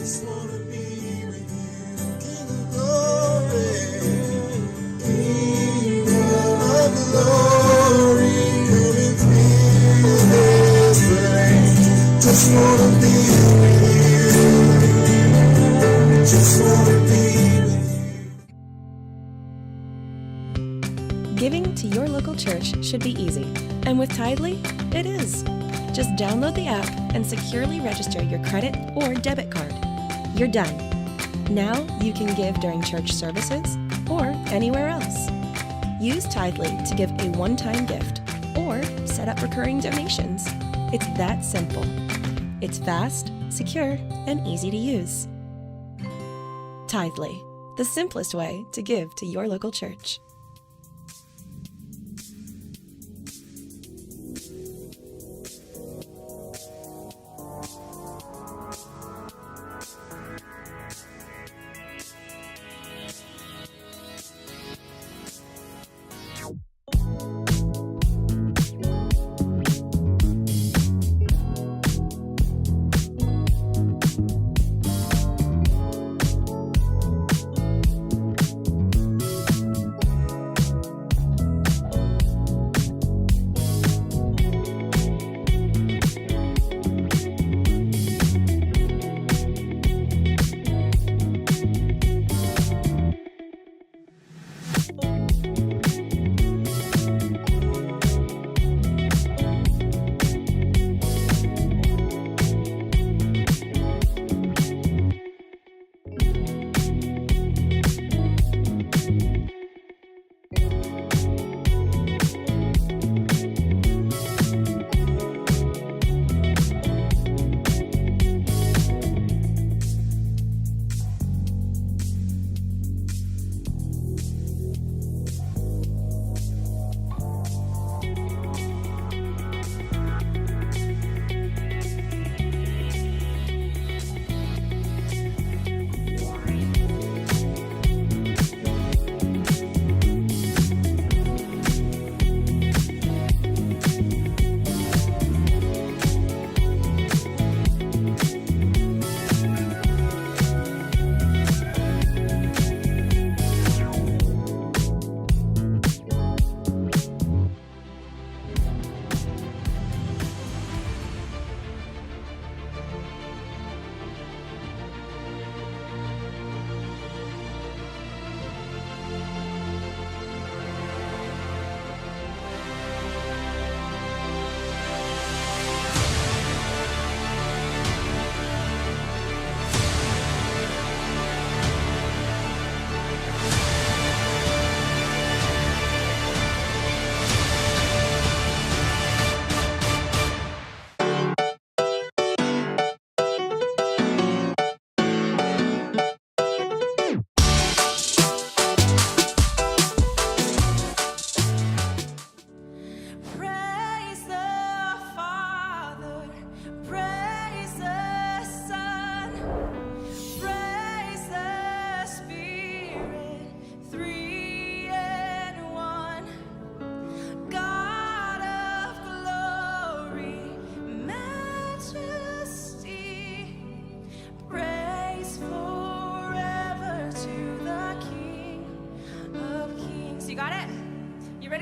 Just wanna be with you, King of glory, King of glory, coming through this place. Just wanna be with you, just wanna be with you. Giving to your local church should be easy, and with Tithely, it is. Just download the app and securely register your credit or debit card. You're done. Now you can give during church services or anywhere else. Use Tithely to give a one-time gift or set up recurring donations. It's that simple. It's fast, secure, and easy to use. Tithely, the simplest way to give to your local church.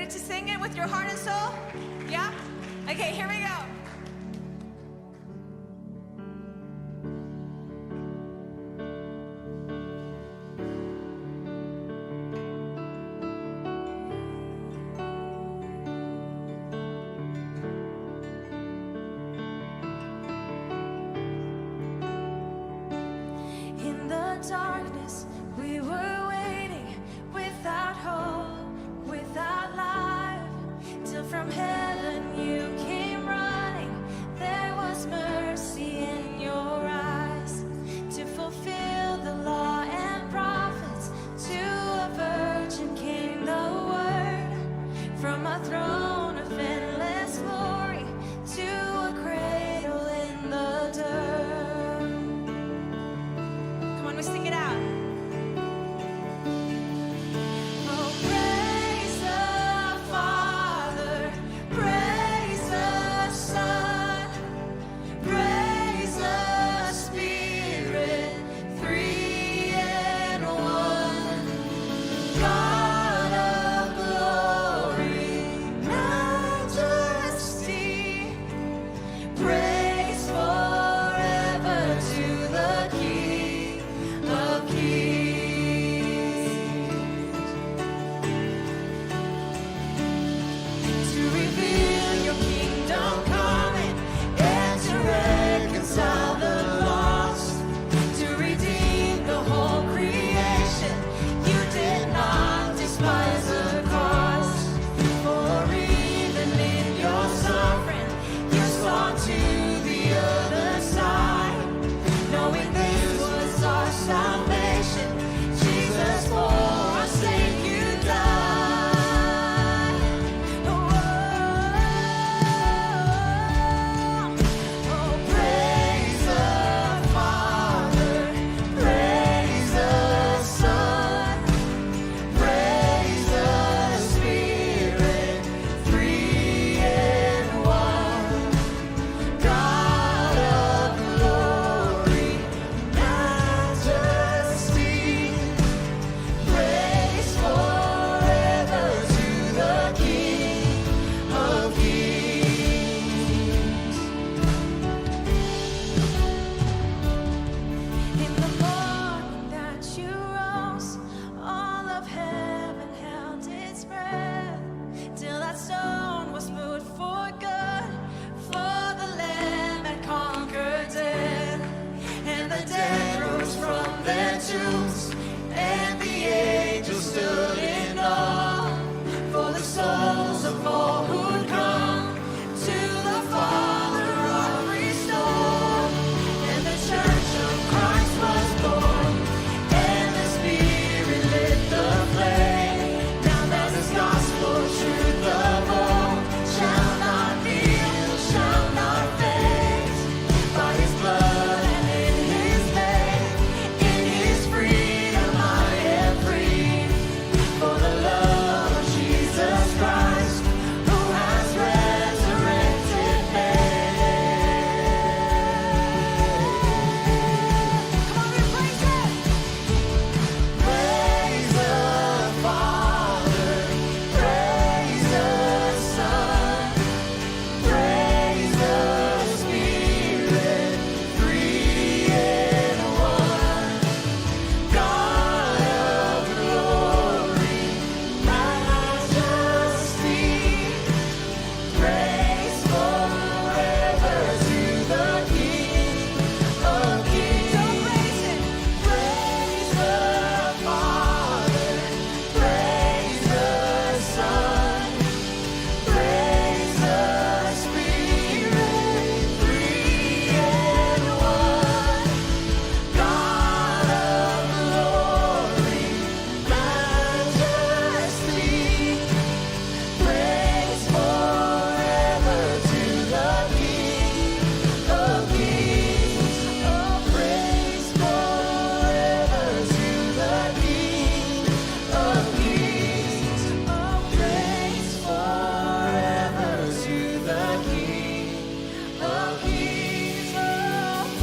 To sing it with your heart and soul? Yeah? Okay, here we go. In the darkness, we were waiting without hope, without life, till from heaven you came running. tombs, and the angels stood in awe for the souls of all who'd come to the Father of restore. And the Church of Christ was born, and the Spirit lit the flame. Now that this gospel truth of all shall not kneel, shall not fade. By His blood and in His name, in His freedom I am free. For the love of Jesus Christ, who has resurrected me. Come on and praise Him. Praise the Father, praise the Son, praise the Spirit, three in one. God of glory, majesty, praise forever to the King of Kings. Praise the Father, praise the Son, praise the Spirit, three in one. God of glory, majesty, praise forever to the King of Kings. Oh, praise forever to the King of Kings. Oh, praise forever to the King of Kings. Oh,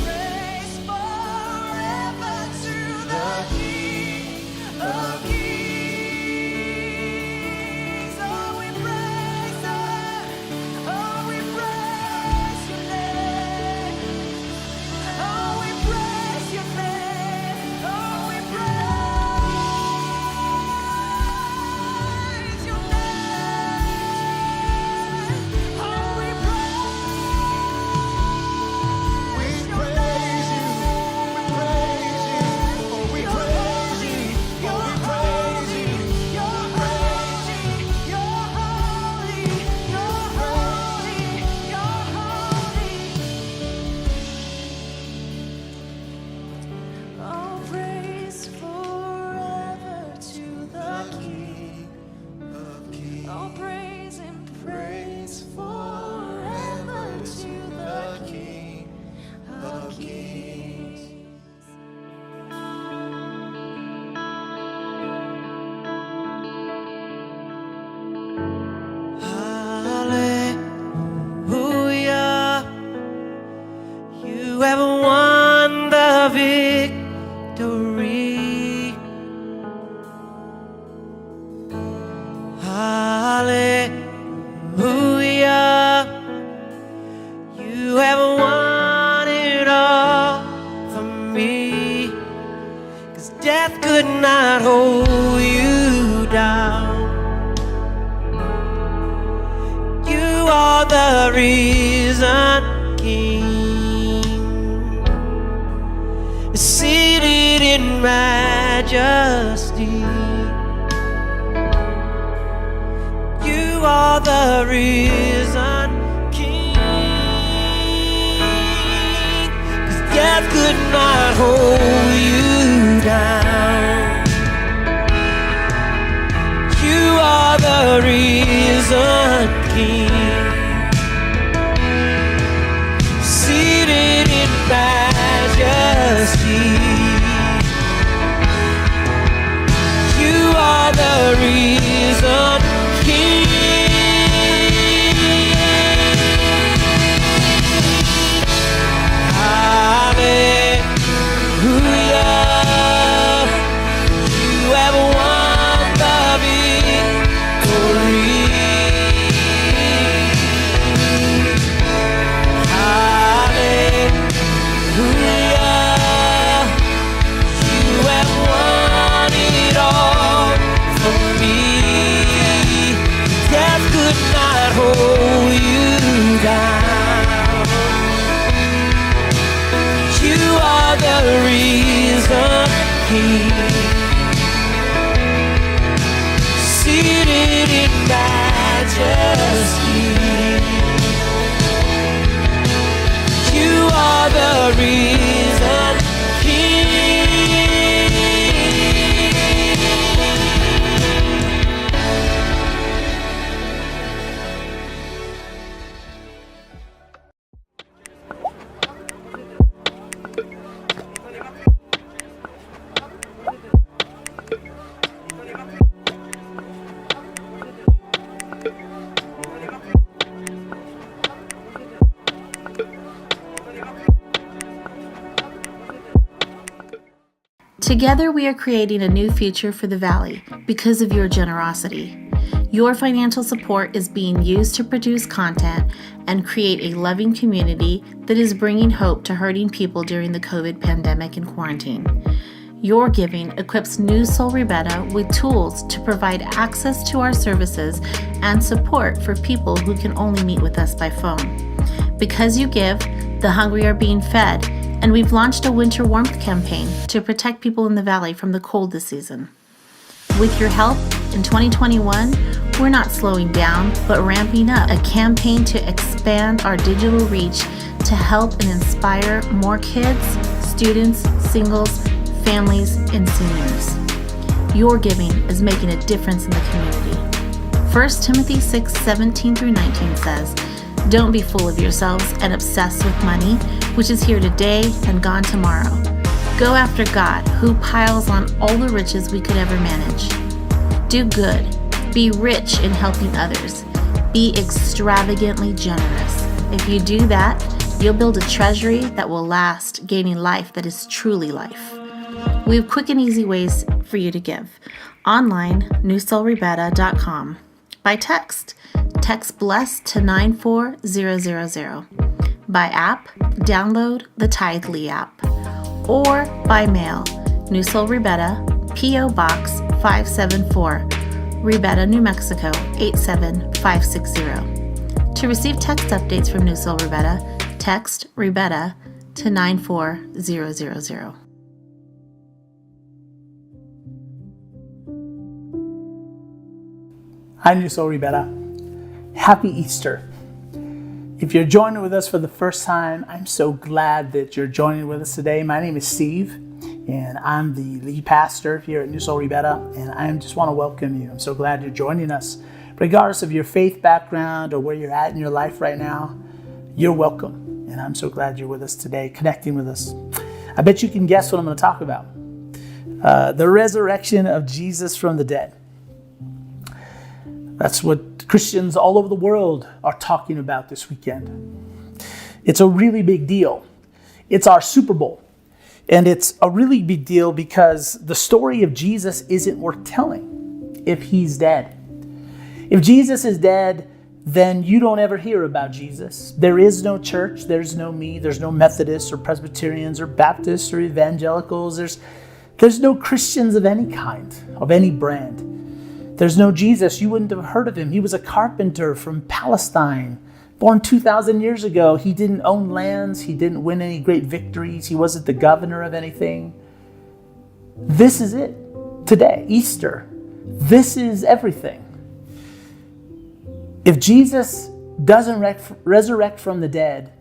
praise forever to the King of Kings. Oh, we praise Him. Oh, we praise Your name. Oh, we praise Your name. Oh, we praise Your name. Oh, we praise Your name. Oh, praise forever to the King of Kings. Oh, praise Him, praise forever to the King of Kings. Hallelujah, you have won the victory. Hallelujah, you have won it all for me. 'Cause death could not hold you down. You are the risen King, seated in majesty. You are the risen King, 'cause death could not hold you down. You are the risen King, seated in majesty. You are the risen King. Hallelujah. King, seated in majesty. You are the risen King. Together, we are creating a new future for the Valley because of your generosity. Your financial support is being used to produce content and create a loving community that is bringing hope to hurting people during the COVID pandemic and quarantine. Your giving equips Newsoul Ribera with tools to provide access to our services and support for people who can only meet with us by phone. Because you give, the hungry are being fed, and we've launched a winter warmth campaign to protect people in the Valley from the cold this season. With your help, in 2021, we're not slowing down, but ramping up a campaign to expand our digital reach to help and inspire more kids, students, singles, families, and seniors. Your giving is making a difference in the community. 1 Timothy 6:17 through 19 says, "Don't be full of yourselves and obsessed with money, which is here today and gone tomorrow. Go after God, who piles on all the riches we could ever manage. Do good. Be rich in helping others. Be extravagantly generous. If you do that, you'll build a treasury that will last, gaining life that is truly life." We have quick and easy ways for you to give. Online, newsoulribera.com. By text BLESS to 94000. By app, download the Tithely app. Or by mail, Newsoul Ribera, P.O. Box 574, Ribera, New Mexico 87560. To receive text updates from Newsoul Ribera, text Ribera to 94000. Hi, Newsoul Ribera. Happy Easter. If you're joining with us for the first time, I'm so glad that you're joining with us today. My name is Steve, and I'm the lead pastor here at Newsoul Ribera, and I just want to welcome you. I'm so glad you're joining us. Regardless of your faith background or where you're at in your life right now, you're welcome, and I'm so glad you're with us today, connecting with us. I bet you can guess what I'm going to talk about. The resurrection of Jesus from the dead. That's what Christians all over the world are talking about this weekend. It's a really big deal. It's our Super Bowl. And it's a really big deal because the story of Jesus isn't worth telling if he's dead. If Jesus is dead, then you don't ever hear about Jesus. There is no church. There's no me. There's no Methodists or Presbyterians or Baptists or evangelicals. There's no Christians of any kind, of any brand. There's no Jesus. You wouldn't have heard of him. He was a carpenter from Palestine, born 2,000 years ago. He didn't own lands. He didn't win any great victories. He wasn't the governor of anything. This is it. Today, Easter. This is everything. If Jesus doesn't resurrect from the dead,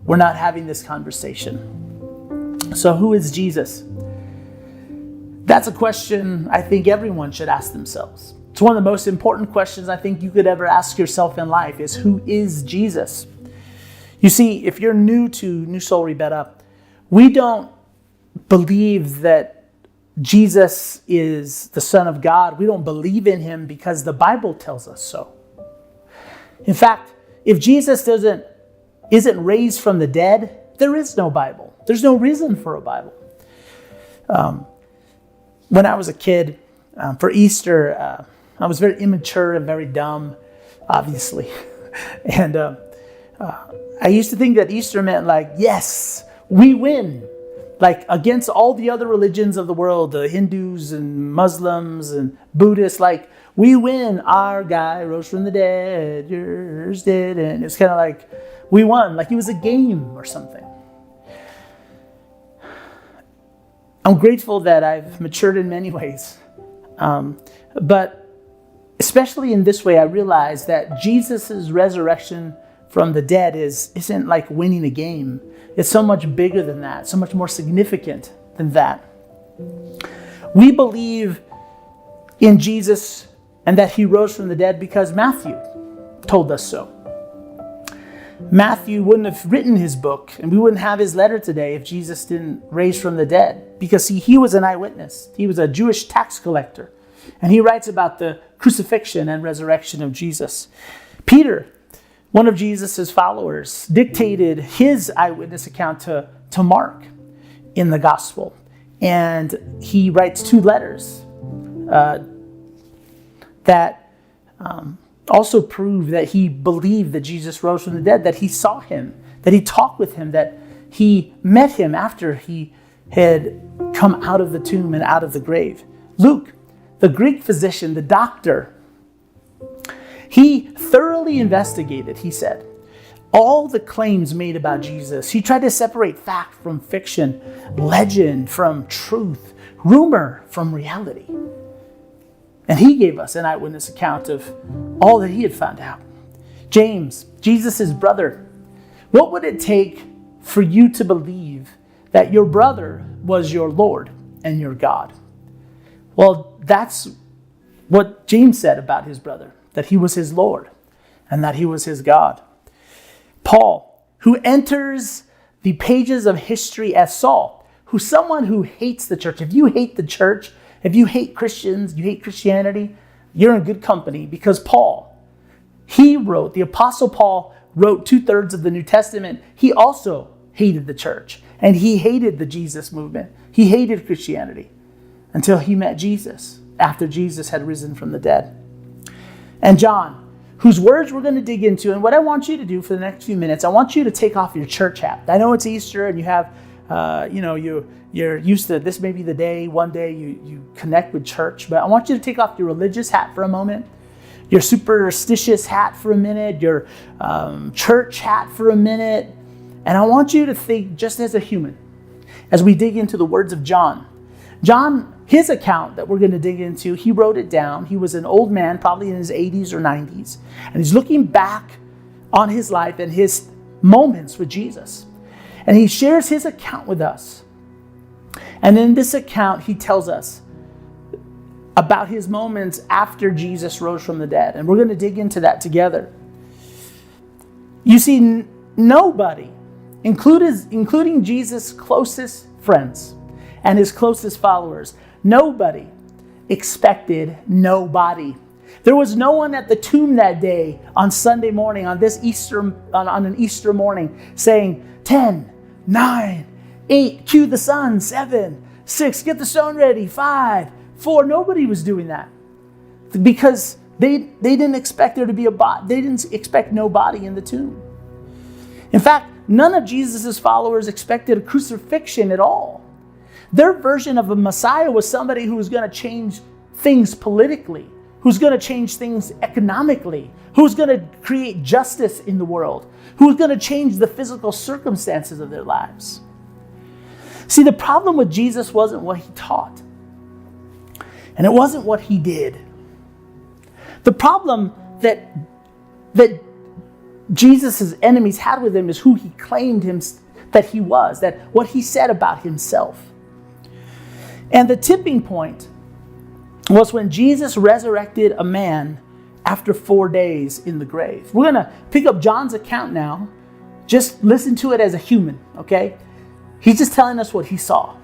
we're not having this conversation. So who is Jesus? That's a question I think everyone should ask themselves. It's one of the most important questions I think you could ever ask yourself in life is, who is Jesus? You see, if you're new to Newsoul Ribera, we don't believe that Jesus is the Son of God. We don't believe in him because the Bible tells us so. In fact, if Jesus isn't raised from the dead, there is no Bible. There's no reason for a Bible. When I was a kid, for Easter, I was very immature and very dumb, obviously. And I used to think that Easter meant like, yes, we win. Like against all the other religions of the world, the Hindus and Muslims and Buddhists, like we win. Our guy rose from the dead, yours did. And it's kind of like we won, like it was a game or something. I'm grateful that I've matured in many ways. But especially in this way, I realize that Jesus' resurrection from the dead isn't like winning a game. It's so much bigger than that, so much more significant than that. We believe in Jesus and that he rose from the dead because Matthew told us so. Matthew wouldn't have written his book, and we wouldn't have his letter today if Jesus didn't raise from the dead. Because he was an eyewitness. He was a Jewish tax collector. And he writes about the crucifixion and resurrection of Jesus. Peter, one of Jesus' followers, dictated his eyewitness account to Mark in the gospel. And he writes 2 letters that also prove that he believed that Jesus rose from the dead, that he saw him, that he talked with him, that he met him after he had come out of the tomb and out of the grave. Luke, the Greek physician, the doctor, he thoroughly investigated, he said, all the claims made about Jesus. He tried to separate fact from fiction, legend from truth, rumor from reality. And he gave us an eyewitness account of all that he had found out. James, Jesus' brother, what would it take for you to believe that your brother was your Lord and your God? Well, that's what James said about his brother, that he was his Lord and that he was his God. Paul, who enters the pages of history as Saul, who's someone who hates the church. If you hate the church, if you hate Christians, you hate Christianity, you're in good company, because Paul, the Apostle Paul wrote 2/3 of the New Testament. He also hated the church, and he hated the Jesus movement. He hated Christianity until he met Jesus, after Jesus had risen from the dead. And John, whose words we're going to dig into, and what I want you to do for the next few minutes, I want you to take off your church hat. I know it's Easter and you have, you're used to this may be the day, one day you connect with church, but I want you to take off your religious hat for a moment, your superstitious hat for a minute, your church hat for a minute, and I want you to think just as a human, as we dig into the words of John. John, his account that we're going to dig into, he wrote it down. He was an old man, probably in his 80s or 90s, and he's looking back on his life and his moments with Jesus. And he shares his account with us. And in this account, he tells us about his moments after Jesus rose from the dead. And we're going to dig into that together. You see, nobody, including Jesus' closest friends and his closest followers, nobody expected nobody. There was no one at the tomb that day on Sunday morning, on an Easter morning, saying 10, 9, 8, cue the sun, 7, 6, get the stone ready, 5, 4. Nobody was doing that because they didn't expect there to be they didn't expect no body in the tomb. In fact, none of Jesus' followers expected a crucifixion at all. Their version of a Messiah was somebody who was going to change things politically, who's going to change things economically, who's going to create justice in the world, who's going to change the physical circumstances of their lives. See, the problem with Jesus wasn't what he taught, and it wasn't what he did. The problem that Jesus' enemies had with him is who he claimed that he was, that what he said about himself. And the tipping point was when Jesus resurrected a man after 4 days in the grave. We're going to pick up John's account now. Just listen to it as a human, okay? He's just telling us what he saw.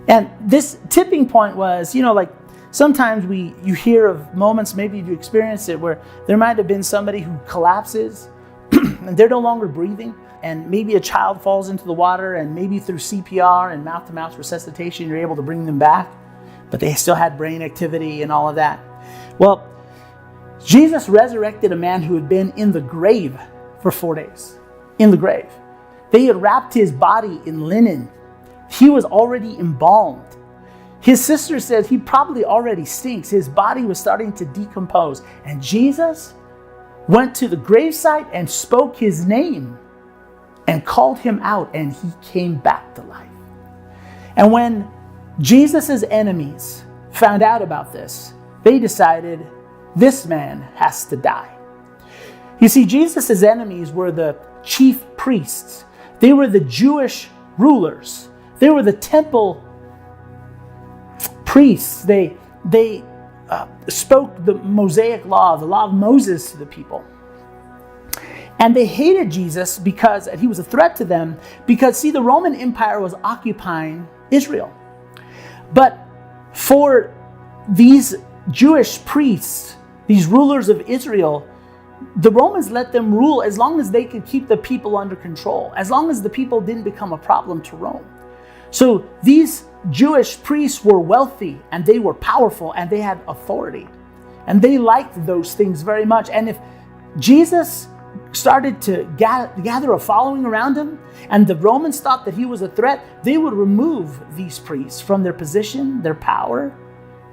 And this tipping point was, like sometimes you hear of moments, maybe you experienced it, where there might have been somebody who collapses and they're no longer breathing. And maybe a child falls into the water, and maybe through CPR and mouth-to-mouth resuscitation, you're able to bring them back, but they still had brain activity and all of that. Well, Jesus resurrected a man who had been in the grave for 4 days. In the grave. They had wrapped his body in linen. He was already embalmed. His sister says he probably already stinks. His body was starting to decompose. And Jesus went to the gravesite and spoke his name and called him out, and he came back to life. And when Jesus' enemies found out about this, they decided this man has to die. You see, Jesus' enemies were the chief priests. They were the Jewish rulers. They were the temple priests. They spoke the Mosaic law, the law of Moses, to the people. And they hated Jesus because he was a threat to them because, see, the Roman Empire was occupying Israel. But for these Jewish priests, these rulers of Israel, the Romans let them rule as long as they could keep the people under control, as long as the people didn't become a problem to Rome. So these Jewish priests were wealthy and they were powerful and they had authority. And they liked those things very much. And if Jesus started to gather a following around him and the Romans thought that he was a threat, they would remove these priests from their position, their power,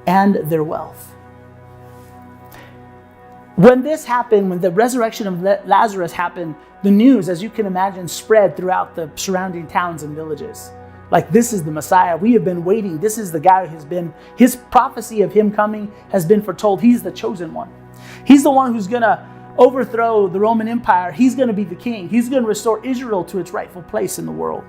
and their wealth. When this happened, when the resurrection of Lazarus happened, the news, as you can imagine, spread throughout the surrounding towns and villages. Like, this is the Messiah. We have been waiting. This is the guy his prophecy of him coming has been foretold. He's the chosen one. He's the one who's going to overthrow the Roman Empire. He's going to be the king. He's going to restore Israel to its rightful place in the world.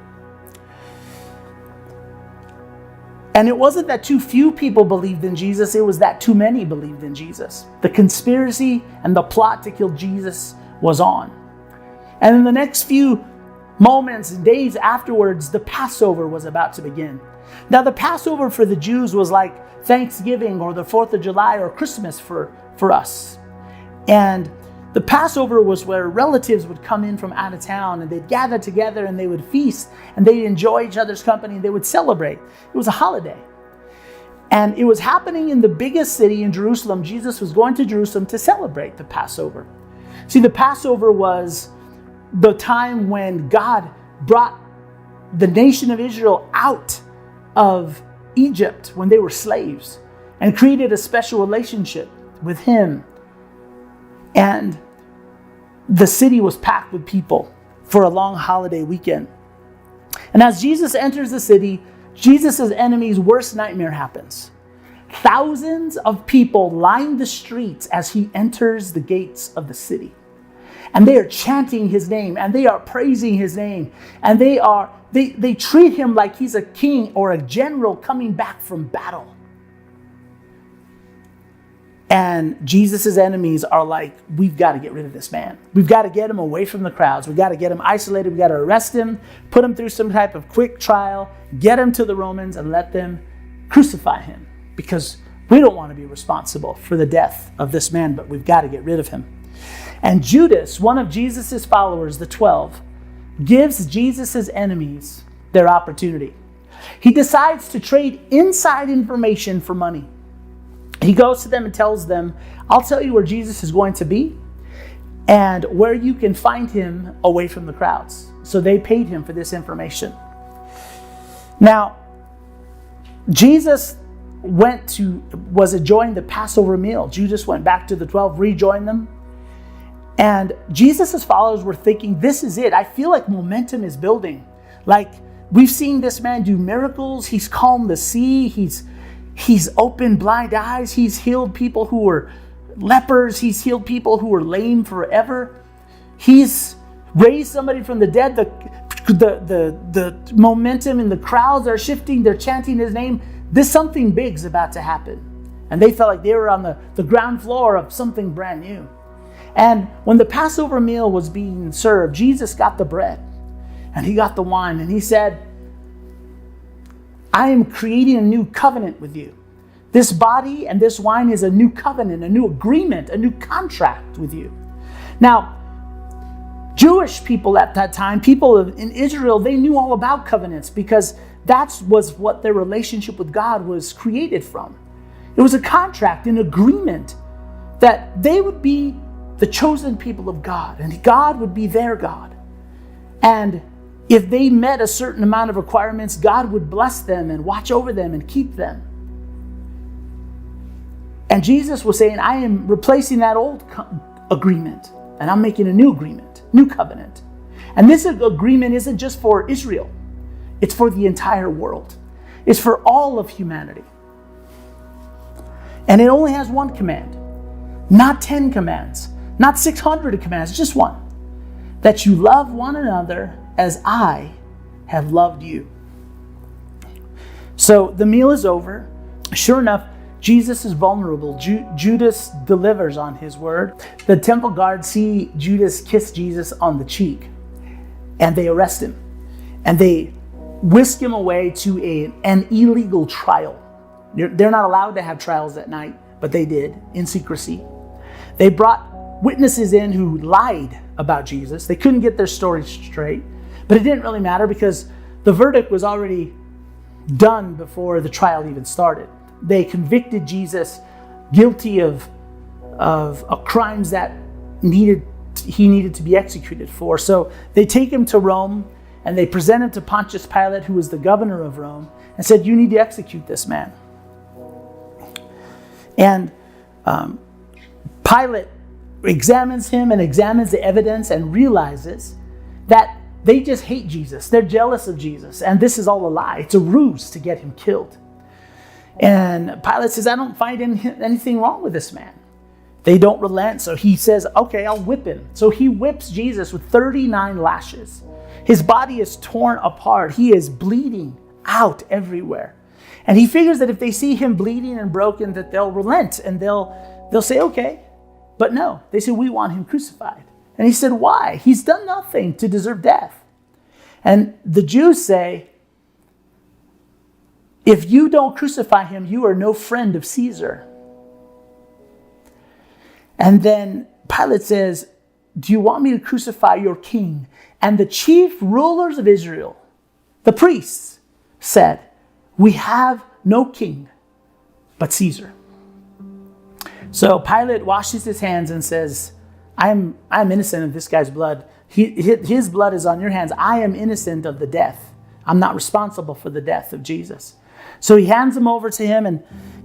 And it wasn't that too few people believed in Jesus, it was that too many believed in Jesus. The conspiracy and the plot to kill Jesus was on. And in the next few moments and days afterwards, the Passover was about to begin. Now, the Passover for the Jews was like Thanksgiving or the 4th of July or Christmas for us. And the Passover was where relatives would come in from out of town and they'd gather together and they would feast and they'd enjoy each other's company and they would celebrate. It was a holiday. And it was happening in the biggest city in Jerusalem. Jesus was going to Jerusalem to celebrate the Passover. See, the Passover was the time when God brought the nation of Israel out of Egypt when they were slaves and created a special relationship with him. And the city was packed with people for a long holiday weekend. And as Jesus enters the city, Jesus' enemy's worst nightmare happens. Thousands of people line the streets as he enters the gates of the city. And they are chanting his name and they are praising his name. And they treat him like he's a king or a general coming back from battle. And Jesus' enemies are like, we've got to get rid of this man. We've got to get him away from the crowds. We've got to get him isolated. We've got to arrest him, put him through some type of quick trial, get him to the Romans and let them crucify him. Because we don't want to be responsible for the death of this man, but we've got to get rid of him. And Judas, one of Jesus' followers, the 12, gives Jesus' enemies their opportunity. He decides to trade inside information for money. He goes to them and tells them, I'll tell you where Jesus is going to be and where you can find him away from the crowds. So they paid him for this information. Now, Jesus was enjoying the Passover meal. Judas went back to the 12, rejoined them. And Jesus' followers were thinking, this is it. I feel like momentum is building. Like, we've seen this man do miracles. He's calmed the sea. He's opened blind eyes. He's healed people who were lepers. He's healed people who were lame forever. He's raised somebody from the dead. The momentum in the crowds are shifting. They're chanting his name. Something big's about to happen. And they felt like they were on the ground floor of something brand new. And when the Passover meal was being served, Jesus got the bread and he got the wine and he said, I am creating a new covenant with you. This body and this wine is a new covenant, a new agreement, a new contract with you. Now, Jewish people at that time, people in Israel, they knew all about covenants because that was what their relationship with God was created from. It was a contract, an agreement that they would be the chosen people of God and God would be their God. And if they met a certain amount of requirements, God would bless them and watch over them and keep them. And Jesus was saying, I am replacing that old agreement and I'm making a new agreement, new covenant. And this agreement isn't just for Israel. It's for the entire world. is for all of humanity. And it only has one command, not 10 commands, not 600 commands, just one. That you love one another as I have loved you. So the meal is over. Sure enough, Jesus is vulnerable. Judas delivers on his word. The temple guards see Judas kiss Jesus on the cheek, and they arrest him. And they whisk him away to an illegal trial. They're not allowed to have trials at night, but they did in secrecy. They brought witnesses in who lied about Jesus. They couldn't get their story straight, but it didn't really matter because the verdict was already done before the trial even started. They convicted Jesus guilty of crimes that he needed to be executed for. So they take him to Rome and they present him to Pontius Pilate, who was the governor of Rome, and said, "You need to execute this man." And Pilate examines him and examines the evidence and realizes that they just hate Jesus. They're jealous of Jesus. And this is all a lie. It's a ruse to get him killed. And Pilate says, "I don't find anything wrong with this man." They don't relent. So he says, "Okay, I'll whip him." So he whips Jesus with 39 lashes. His body is torn apart. He is bleeding out everywhere. And he figures that if they see him bleeding and broken, that they'll relent and they'll say, "Okay." But no, they say, "We want him crucified." And he said, "Why? He's done nothing to deserve death." And the Jews say, "If you don't crucify him, you are no friend of Caesar." And then Pilate says, "Do you want me to crucify your king?" And the chief rulers of Israel, the priests, said, "We have no king but Caesar." So Pilate washes his hands and says, I'm innocent of this guy's blood. His blood is on your hands. I am innocent of the death. I'm not responsible for the death of Jesus. So he hands them over to him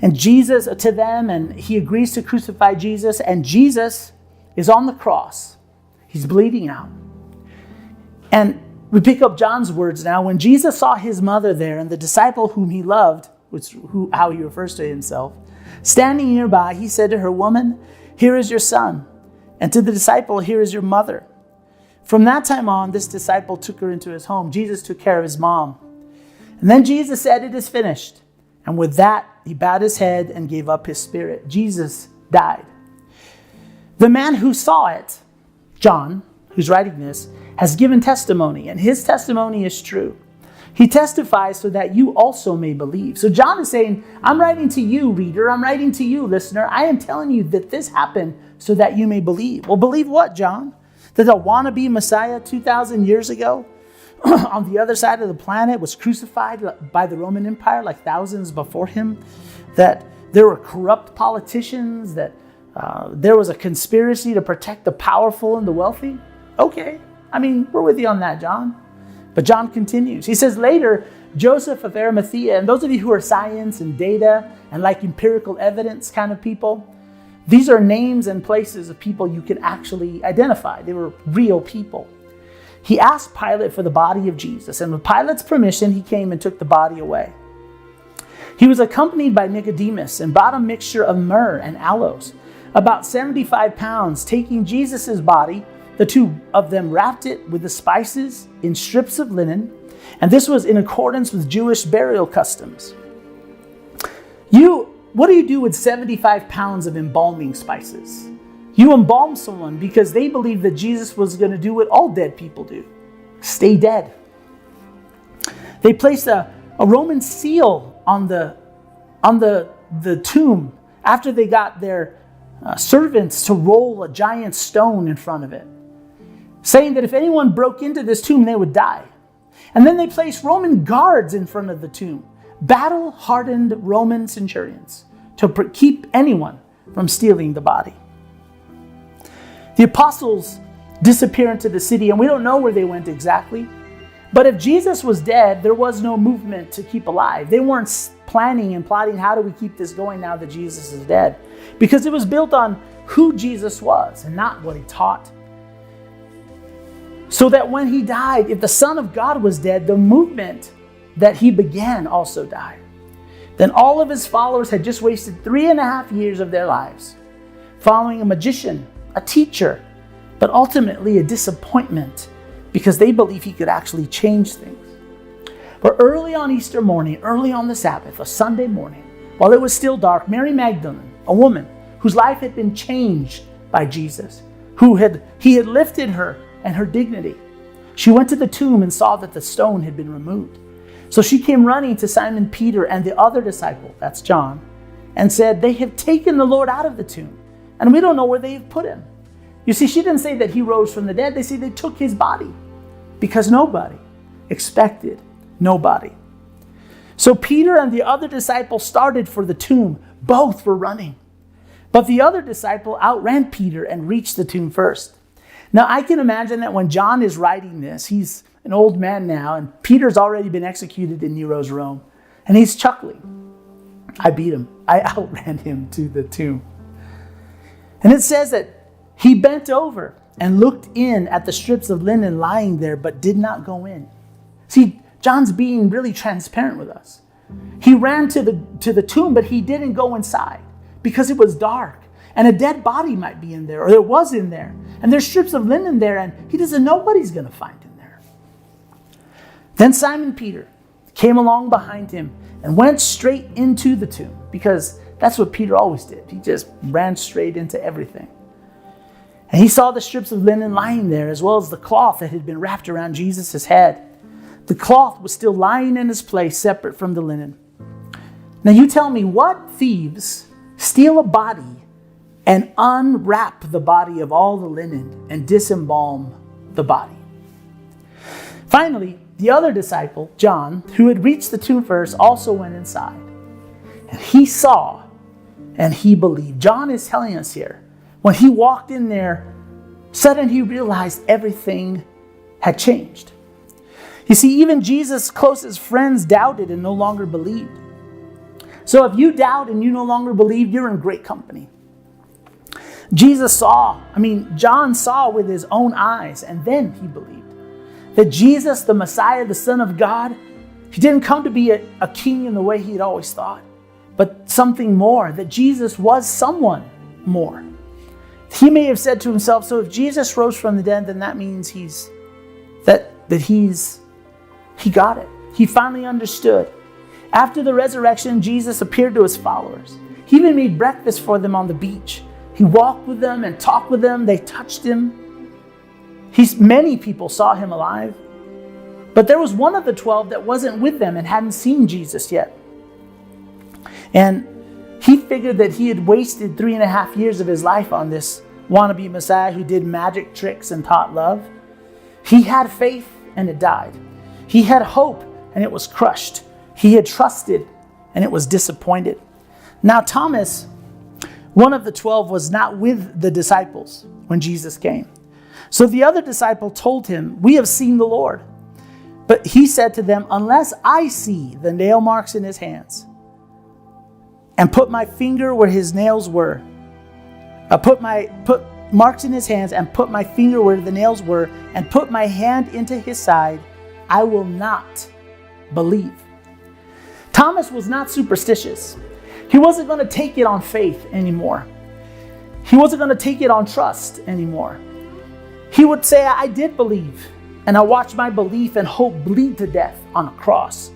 and Jesus to them, and he agrees to crucify Jesus. And Jesus is on the cross. He's bleeding out. And we pick up John's words now. When Jesus saw his mother there and the disciple whom he loved, how he refers to himself, standing nearby, he said to her, "Woman, here is your son." And to the disciple, "Here is your mother." From that time on, this disciple took her into his home. Jesus took care of his mom. And then Jesus said, "It is finished." And with that, he bowed his head and gave up his spirit. Jesus died. The man who saw it, John, who's writing this, has given testimony, and his testimony is true. He testifies so that you also may believe. So John is saying, I'm writing to you, reader. I'm writing to you, listener. I am telling you that this happened so that you may believe. Well, believe what, John? That the wannabe Messiah 2,000 years ago on the other side of the planet was crucified by the Roman Empire like thousands before him? That there were corrupt politicians? That there was a conspiracy to protect the powerful and the wealthy? Okay. I mean, we're with you on that, John. But John continues. He says, later, Joseph of Arimathea, and those of you who are science and data and like empirical evidence kind of people, these are names and places of people you can actually identify. They were real people. He asked Pilate for the body of Jesus, and with Pilate's permission, he came and took the body away. He was accompanied by Nicodemus and brought a mixture of myrrh and aloes, about 75 pounds, taking Jesus' body. The two of them wrapped it with the spices in strips of linen, and this was in accordance with Jewish burial customs. What do you do with 75 pounds of embalming spices? You embalm someone because they believed that Jesus was going to do what all dead people do: stay dead. They placed a Roman seal on the tomb after they got their servants to roll a giant stone in front of it, saying that if anyone broke into this tomb, they would die. And then they placed Roman guards in front of the tomb, battle-hardened Roman centurions, to keep anyone from stealing the body. The apostles disappear into the city, and we don't know where they went exactly. But if Jesus was dead, there was no movement to keep alive. They weren't planning and plotting, how do we keep this going now that Jesus is dead? Because it was built on who Jesus was and not what he taught. So that when he died, if the Son of God was dead, the movement that he began also died. Then all of his followers had just wasted 3.5 years of their lives following a magician, a teacher, but ultimately a disappointment because they believed he could actually change things. But early on Easter morning, early on the Sabbath, a Sunday morning, while it was still dark, Mary Magdalene, a woman whose life had been changed by Jesus, he had lifted her and her dignity. She went to the tomb and saw that the stone had been removed. So she came running to Simon Peter and the other disciple, that's John, and said, "They have taken the Lord out of the tomb, and we don't know where they have put him." You see, she didn't say that he rose from the dead. They say they took his body because nobody expected nobody. So Peter and the other disciple started for the tomb. Both were running. But the other disciple outran Peter and reached the tomb first. Now I can imagine that when John is writing this, he's an old man now, and Peter's already been executed in Nero's Rome, and he's chuckling. I beat him. I outran him to the tomb. And it says that he bent over and looked in at the strips of linen lying there, but did not go in. See, John's being really transparent with us. He ran to the tomb, but he didn't go inside because it was dark, and a dead body might be in there, or there was in there, and there's strips of linen there, and he doesn't know what he's going to find in there. Then Simon Peter came along behind him and went straight into the tomb, because that's what Peter always did. He just ran straight into everything. And he saw the strips of linen lying there, as well as the cloth that had been wrapped around Jesus' head. The cloth was still lying in its place, separate from the linen. Now you tell me, what thieves steal a body and unwrap the body of all the linen and disembalm the body? Finally, the other disciple, John, who had reached the tomb first, also went inside. And he saw and he believed. John is telling us here, when he walked in there, suddenly he realized everything had changed. You see, even Jesus' closest friends doubted and no longer believed. So if you doubt and you no longer believe, you're in great company. John saw with his own eyes, and then he believed that Jesus, the Messiah, the Son of God, he didn't come to be a king in the way he had always thought, but something more, that Jesus was someone more. He may have said to himself, so if Jesus rose from the dead, then that means he got it. He finally understood. After the resurrection, Jesus appeared to his followers. He even made breakfast for them on the beach. He walked with them and talked with them. They touched him. Many people saw him alive. But there was one of the 12 that wasn't with them and hadn't seen Jesus yet. And he figured that he had wasted 3.5 years of his life on this wannabe Messiah who did magic tricks and taught love. He had faith and it died. He had hope and it was crushed. He had trusted and it was disappointed. Now Thomas, one of the 12, was not with the disciples when Jesus came. So the other disciple told him, "We have seen the Lord." But he said to them, "Unless I see the nail marks in his hands and put my finger where his nails were, put marks in his hands and put my finger where the nails were and put my hand into his side, I will not believe." Thomas was not superstitious. He wasn't going to take it on faith anymore. He wasn't going to take it on trust anymore. He would say, I did believe, and I watched my belief and hope bleed to death on a cross.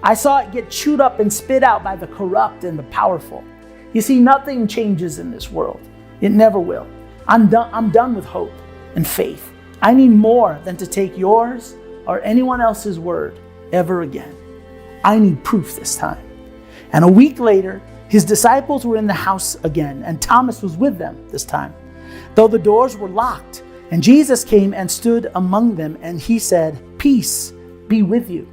I saw it get chewed up and spit out by the corrupt and the powerful. You see, nothing changes in this world. It never will. I'm done with hope and faith. I need more than to take yours or anyone else's word ever again. I need proof this time. And a week later, his disciples were in the house again, and Thomas was with them this time, though the doors were locked. And Jesus came and stood among them, and he said, "Peace be with you."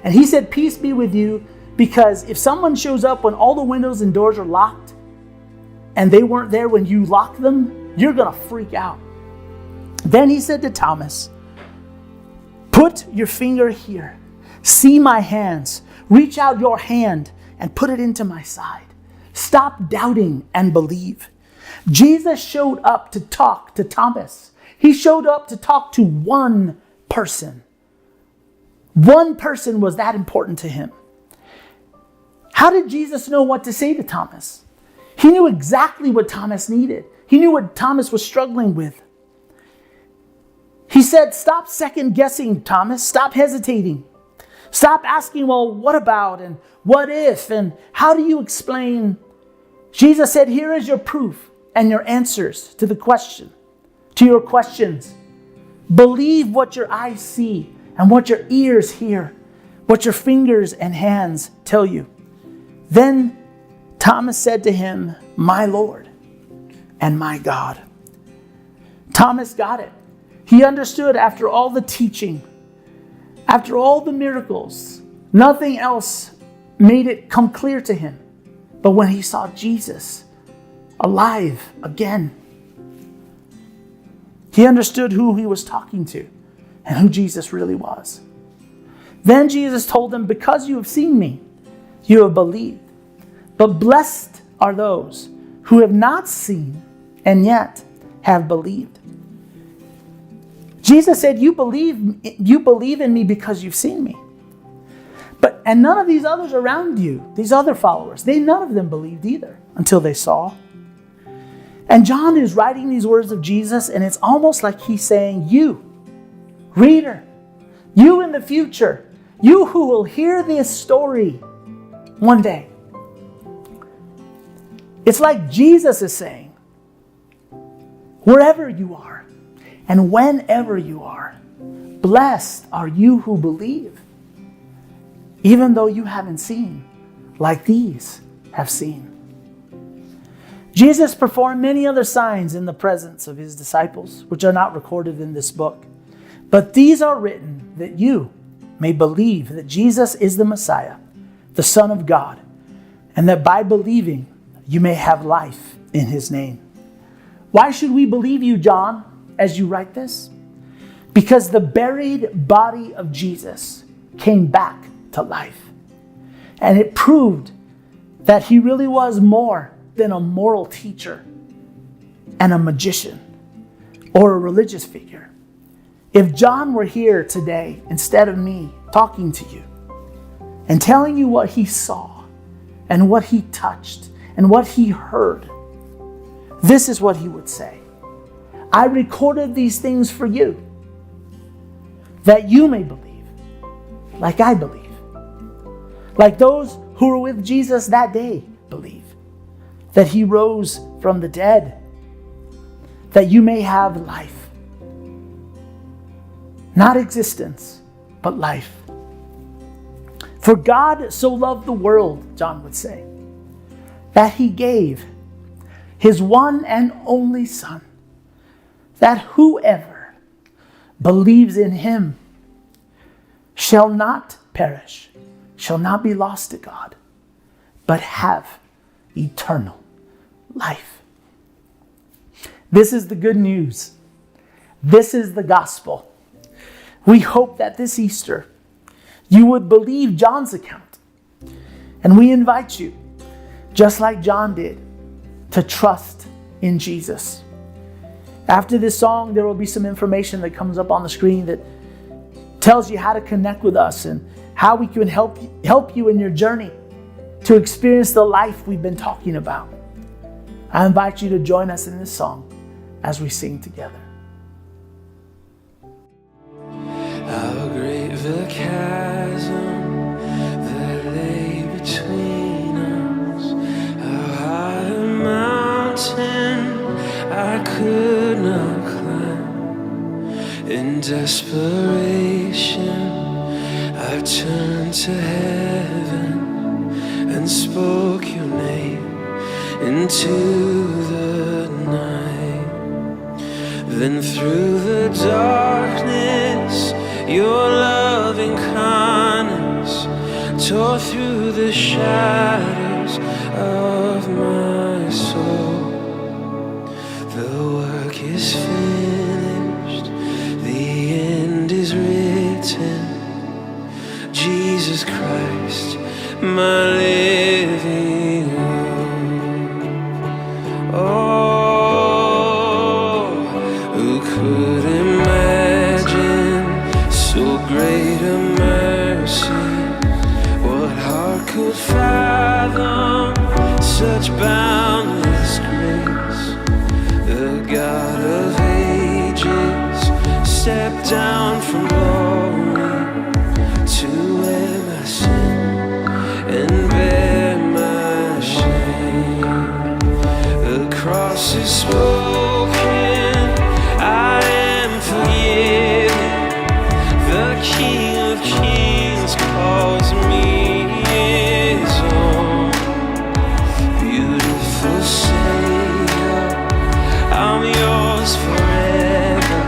And he said, "Peace be with you," because if someone shows up when all the windows and doors are locked, and they weren't there when you locked them, you're going to freak out. Then he said to Thomas, "Put your finger here. See my hands. Reach out your hand and put it into my side. Stop doubting and believe." Jesus showed up to talk to Thomas. He showed up to talk to one person. One person was that important to him. How did Jesus know what to say to Thomas? He knew exactly what Thomas needed. He knew what Thomas was struggling with. He said, stop second guessing, Thomas. Stop hesitating. Stop asking, well, what about and what if and how do you explain? Jesus said, here is your proof and your answers to your questions. Believe what your eyes see and what your ears hear, what your fingers and hands tell you. Then Thomas said to him, my Lord and my God. Thomas got it. He understood after all the teaching, after all the miracles, nothing else made it come clear to him. But when he saw Jesus alive again, he understood who he was talking to and who Jesus really was. Then Jesus told him, because you have seen me, you have believed. But blessed are those who have not seen and yet have believed. Jesus said, you believe in me because you've seen me. And none of these others around you, these other followers, none of them believed either until they saw. And John is writing these words of Jesus, and it's almost like he's saying, you, reader, you in the future, you who will hear this story one day. It's like Jesus is saying, wherever you are and whenever you are, blessed are you who believe, even though you haven't seen like these have seen. Jesus performed many other signs in the presence of his disciples, which are not recorded in this book. But these are written that you may believe that Jesus is the Messiah, the Son of God, and that by believing you may have life in his name. Why should we believe you, John, as you write this? Because the buried body of Jesus came back to life. And it proved that he really was more than a moral teacher and a magician or a religious figure. If John were here today instead of me talking to you and telling you what he saw and what he touched and what he heard, this is what he would say. I recorded these things for you, that you may believe, like I believe, like those who were with Jesus that day believe, that he rose from the dead, that you may have life. Not existence, but life. For God so loved the world, John would say, that he gave his one and only Son, that whoever believes in him shall not perish, shall not be lost to God, but have eternal life. This is the good news. This is the gospel. We hope that this Easter you would believe John's account. And we invite you, just like John did, to trust in Jesus. After this song, there will be some information that comes up on the screen that tells you how to connect with us and how we can help you in your journey to experience the life we've been talking about. I invite you to join us in this song as we sing together. How great the chasm that lay between us, how high a mountain I could not climb. In desperation I turned to heaven and spoke your name into the night. Then through the darkness your loving kindness tore through the shadows of my soul. The work is finished, the end is written. Jesus Christ, my living hope. Oh, who could imagine so great a man? could fathom such boundless grace. The God of ages stepped down from glory to wear my sin and bear my shame. The cross is spoken, I am forgiven. The King of Kings calls me his own. Beautiful Savior, I'm yours forever.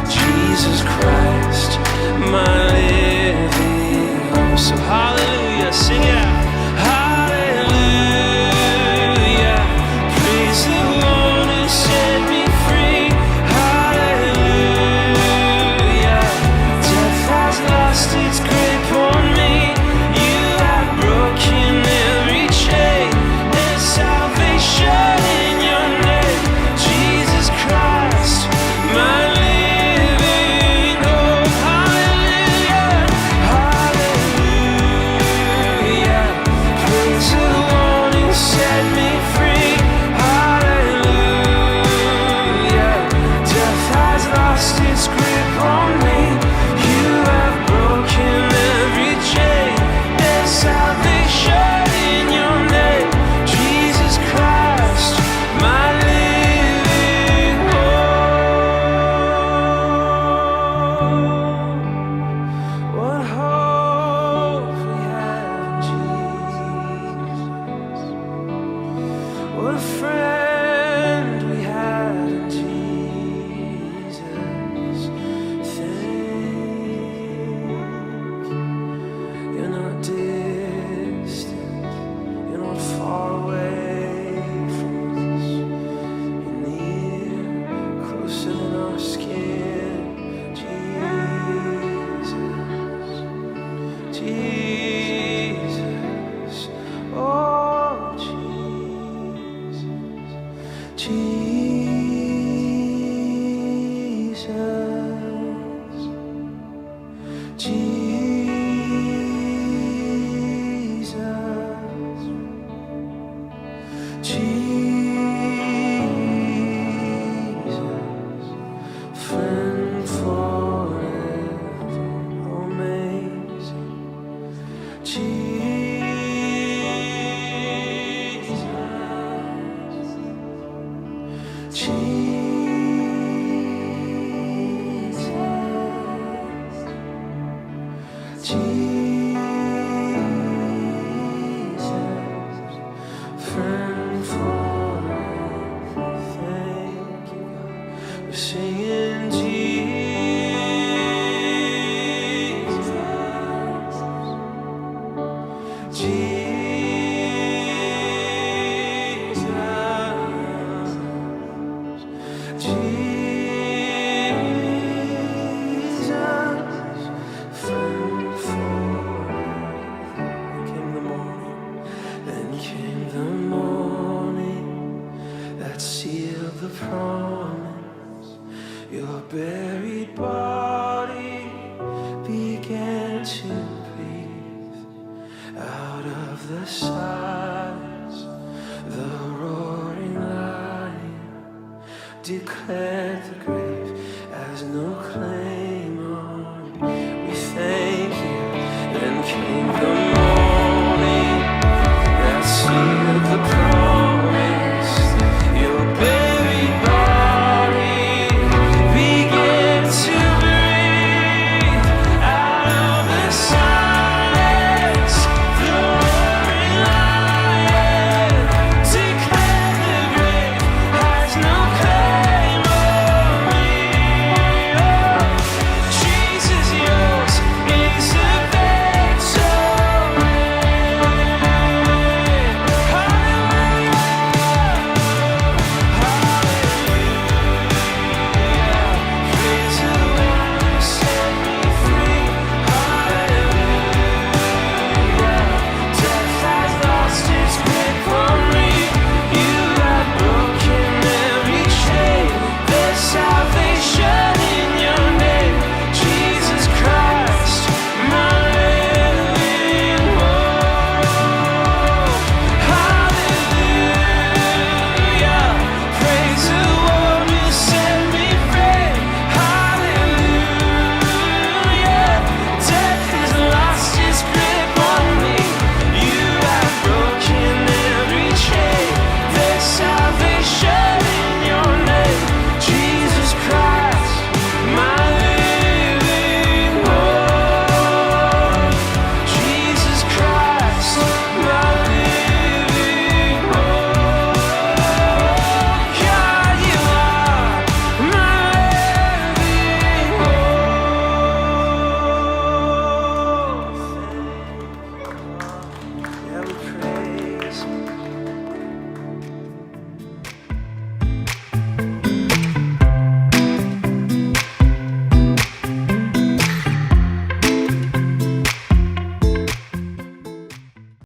Jesus Christ, my living hope. So hallelujah, sing it out. Hallelujah, praise the one who set me free. Hallelujah, death has lost its grip on me. You have broken every chain. There's salvation in your name. Jesus Christ, my living hope. Hallelujah, hallelujah, praise the one who set me free. Hallelujah, death has lost its grip on me. You have broken every chain. There's salvation in your name. Jesus Christ, my living hope. What hope we have in Jesus. What a friend we have in Jesus. Thank you. You're not distant. You're not far away from us. You're near, closer than our skin. Jesus, Jesus, oh Jesus, Jesus, Jesus, friend forever, amazing. Jesus, Jesus, Jesus, friend forever. Thank you, God. We're singing Jesus, Jesus, Jesus, friend forever. Then came the morning that sealed the promise. Your buried body began to breathe. Out of the silence, the roaring lion declared the grave has no claim on me. We thank you. Then came the